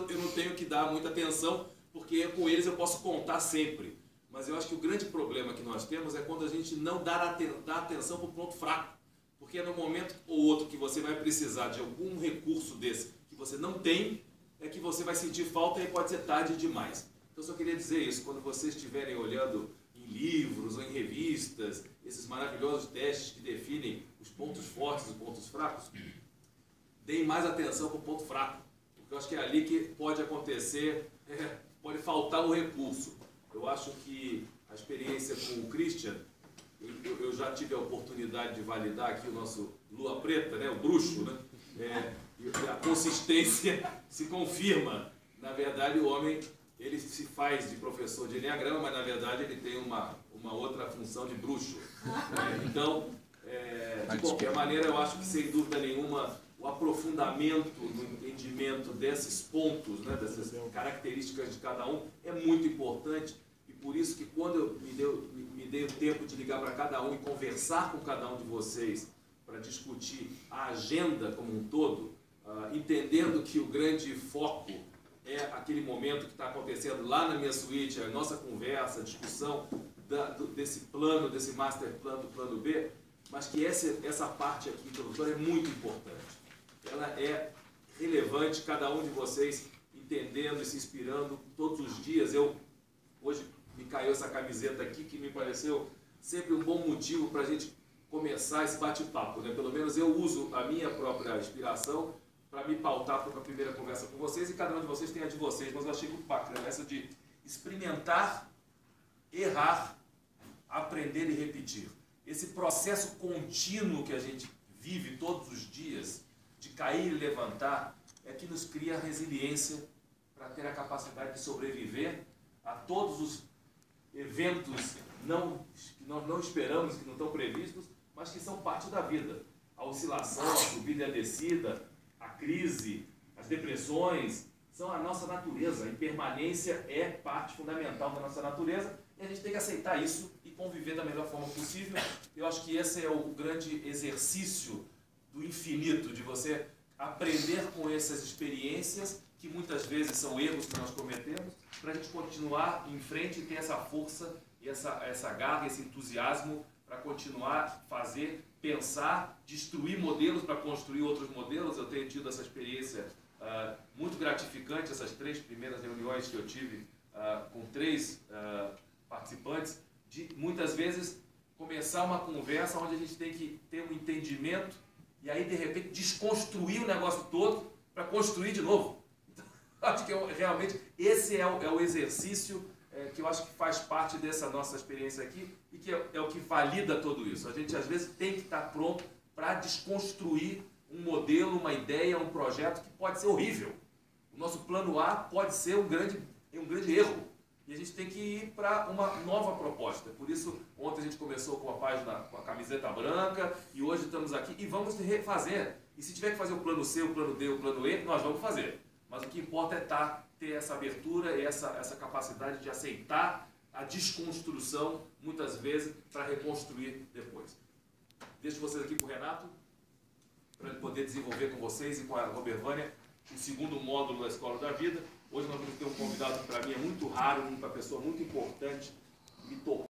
Eu não tenho que dar muita atenção, porque com eles eu posso contar sempre. Mas eu acho que o grande problema que nós temos é quando a gente não dá atenção para o ponto fraco. Porque é no momento ou outro que você vai precisar de algum recurso desse que você não tem, é que você vai sentir falta e pode ser tarde demais. Então eu só queria dizer isso, quando vocês estiverem olhando em livros ou em revistas, esses maravilhosos testes que definem os pontos fortes e os pontos fracos, deem mais atenção para o ponto fraco. Porque eu acho que é ali que pode acontecer, pode faltar o recurso. Eu acho que a experiência com o Christian, eu já tive a oportunidade de validar aqui o nosso Lua Preta, né, o bruxo, né? E a consistência se confirma. Na verdade, o homem, ele se faz de professor de Enneagrama, mas na verdade ele tem uma outra função de bruxo. Então, de qualquer maneira, eu acho que sem dúvida nenhuma o aprofundamento no entendimento desses pontos, né, dessas características de cada um é muito importante. E por isso que quando eu me dei o tempo de ligar para cada um e conversar com cada um de vocês para discutir a agenda como um todo, entendendo que o grande foco é aquele momento que está acontecendo lá na minha suíte, a nossa conversa, a discussão desse plano, desse master plan do plano B, mas que essa parte aqui introdutória é muito importante. Ela é relevante, cada um de vocês entendendo e se inspirando todos os dias. Hoje me caiu essa camiseta aqui que me pareceu sempre um bom motivo para a gente começar esse bate-papo, né? Pelo menos eu uso a minha própria inspiração para me pautar para a primeira conversa com vocês, e cada um de vocês tem a de vocês, mas eu achei muito bacana essa de experimentar, errar, aprender e repetir. Esse processo contínuo que a gente vive todos os dias, de cair e levantar, é que nos cria resiliência para ter a capacidade de sobreviver a todos os eventos que nós não esperamos, que não estão previstos, mas que são parte da vida. A oscilação, a subida e a descida, a crise, as depressões, são a nossa natureza. A impermanência é parte fundamental da nossa natureza e a gente tem que aceitar isso e conviver da melhor forma possível. Eu acho que esse é o grande exercício do infinito, de você aprender com essas experiências, que muitas vezes são erros que nós cometemos, para a gente continuar em frente e ter essa força e essa garra, esse entusiasmo para continuar, fazer, pensar, destruir modelos para construir outros modelos. Eu tenho tido essa experiência muito gratificante, essas 3 primeiras reuniões que eu tive com 3 participantes, de muitas vezes começar uma conversa onde a gente tem que ter um entendimento e aí de repente desconstruir o negócio todo para construir de novo. Então, acho que realmente esse é o exercício que eu acho que faz parte dessa nossa experiência aqui e que é o que valida tudo isso. A gente às vezes tem que estar pronto para desconstruir um modelo, uma ideia, um projeto que pode ser horrível. O nosso plano A pode ser um grande erro. E a gente tem que ir para uma nova proposta. Por isso, ontem a gente começou com a página com a camiseta branca e hoje estamos aqui e vamos refazer. E se tiver que fazer o plano C, o plano D, o plano E, nós vamos fazer. Mas o que importa é ter essa abertura e essa capacidade de aceitar a desconstrução, muitas vezes, para reconstruir depois. Deixo vocês aqui com o Renato, para ele poder desenvolver com vocês e com a Robervânia o segundo módulo da Escola da Vida. Hoje nós vamos ter um convidado que para mim é muito raro, uma pessoa muito importante, me tocou.